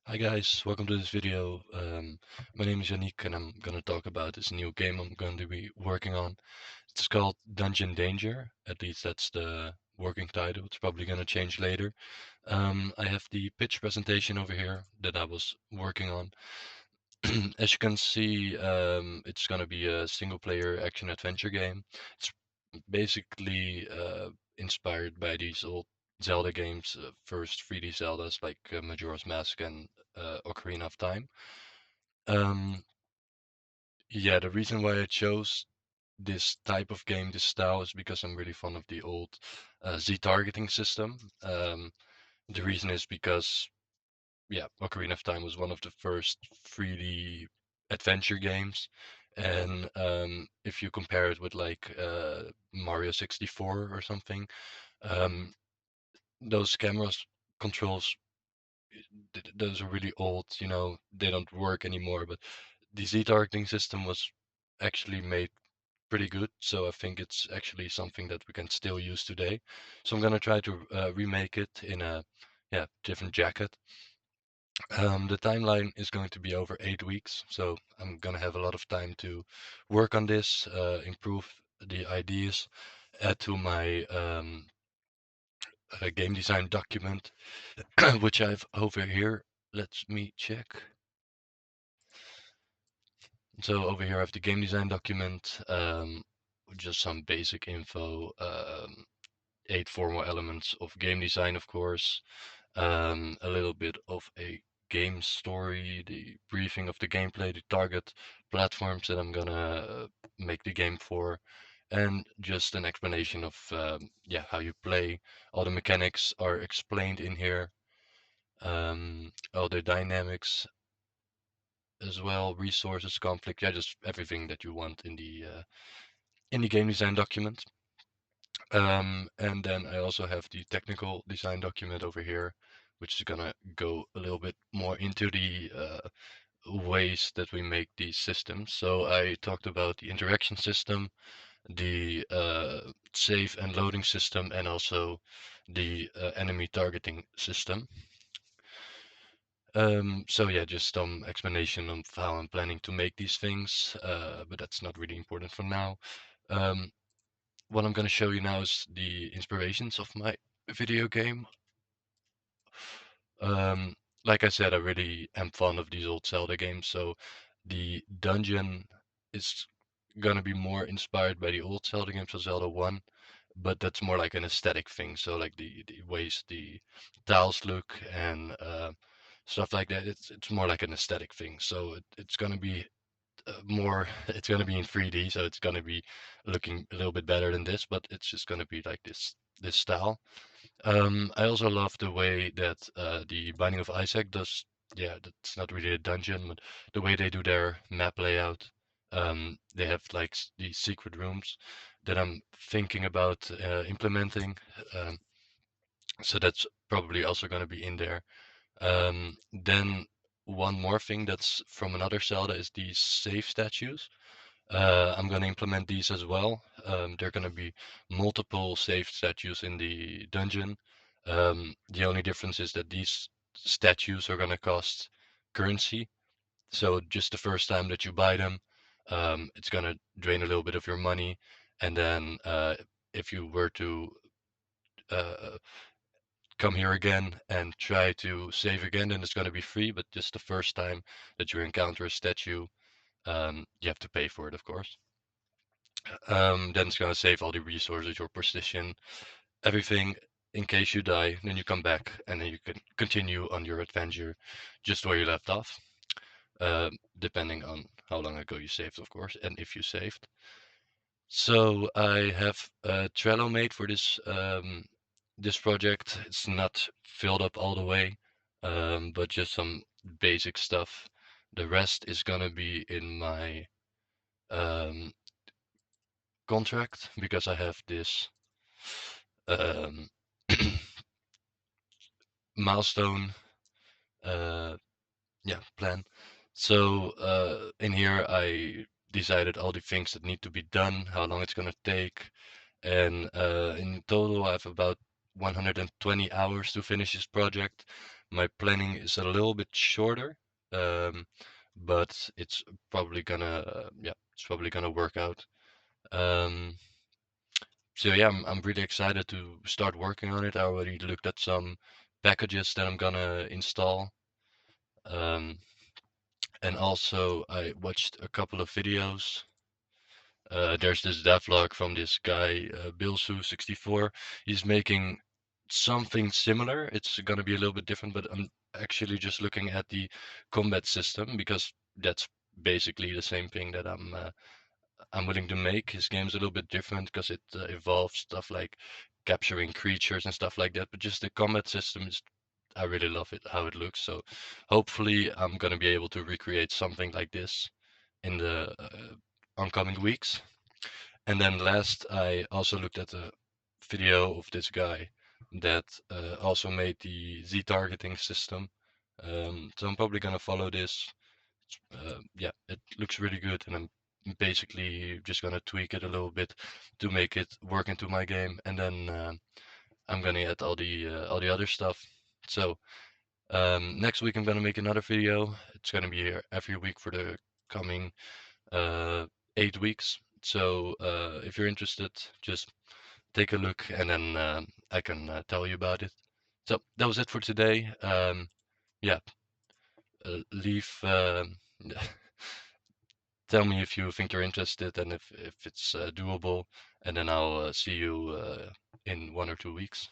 Hi guys, welcome to this video. My name is Yannick and I'm gonna talk about this new game I'm going to be working on. It's called Dungeon Danger, at least that's the working title. It's probably gonna change later. I have the pitch presentation over here that I was working on. As you can see, it's gonna be a single player action adventure game. It's basically inspired by these old Zelda games, first 3D Zeldas like Majora's Mask and Ocarina of Time. Um, yeah, the reason why I chose this type of game, this style, is because I'm really fond of the old Z targeting system. The reason is because, yeah, Ocarina of Time was one of the first 3D adventure games. And if you compare it with like Mario 64 or something, um, those cameras controls, those are really old, they don't work anymore. But the Z targeting system was actually made pretty good, so I think it's actually something that we can still use today. So I'm gonna try to remake it in a different jacket. The timeline is going to be over 8 weeks, so I'm gonna have a lot of time to work on this, improve the ideas, add to my game design document, which I've over here. Let me check. So over here I have the game design document, just some basic info, 8 formal elements of game design, of course, a little bit of a game story, the briefing of the gameplay, the target platforms that I'm gonna make the game for, and just an explanation of how you play. All the mechanics are explained in here, all the dynamics as well, resources, conflict, yeah, just everything that you want in the game design document. And then I also have the technical design document over here, which is gonna go a little bit more into the ways that we make these systems. So I talked about the interaction system, the save and loading system, and also the enemy targeting system. So yeah, just some explanation of how I'm planning to make these things, but that's not really important for now. Um, what I'm going to show you now is the inspirations of my video game. Um, like I said, I really am fond of these old Zelda games, so the dungeon is gonna be more inspired by the old Zelda games, so Zelda 1, but that's more like an aesthetic thing. So like the ways the tiles look and stuff like that. It's more like an aesthetic thing. So it's gonna be more. It's gonna be in 3D, so it's gonna be looking a little bit better than this, but it's just gonna be like this style. I also love the way that the Binding of Isaac does. Yeah, that's not really a dungeon, but the way they do their map layout. They have like these secret rooms that I'm thinking about implementing. Um, so that's probably also going to be in there. Then one more thing that's from another Zelda is these save statues. I'm going to implement these as well. There are going to be multiple saved statues in the dungeon. The only difference is that these statues are going to cost currency. So just the first time that you buy them, it's going to drain a little bit of your money. And then if you were to uh, come here again and try to save again, then it's going to be free. But just the first time that you encounter a statue, you have to pay for it, of course. Then it's gonna save all the resources, your position, everything in case you die. Then you come back and then you can continue on your adventure just where you left off, depending on how long ago you saved, of course, and if you saved. So I have a Trello made for this project. It's not filled up all the way, but just some basic stuff. The rest is gonna be in my um, contract because I have this um, milestone uh, plan. So in here I decided all the things that need to be done, how long it's gonna take, and in total I have about 120 hours to finish this project. My planning is a little bit shorter, um, but it's probably gonna work out. Um, so yeah, I'm really excited to start working on it. I already looked at some packages that I'm gonna install. Um, and also I watched a couple of videos. There's this devlog from this guy, Bilsu64. He's making something similar. It's gonna be a little bit different, but I'm actually just looking at the combat system because that's basically the same thing that I'm willing to make. His game's a little bit different because it involves stuff like capturing creatures and stuff like that. But just the combat system is, I really love it, how it looks. So hopefully I'm gonna be able to recreate something like this in the oncoming weeks. And then last, I also looked at a video of this guy that also made the Z targeting system. So I'm probably gonna follow this. Yeah, it looks really good, and I'm basically just gonna tweak it a little bit to make it work into my game, and then I'm gonna add all the other stuff. So next week I'm gonna make another video. It's gonna be here every week for the coming uh, 8 weeks. So if you're interested, just take a look, and then I can tell you about it. So that was it for today. Yeah, leave. Tell me if you think you're interested and if it's doable, and then I'll see you in 1 or 2 weeks.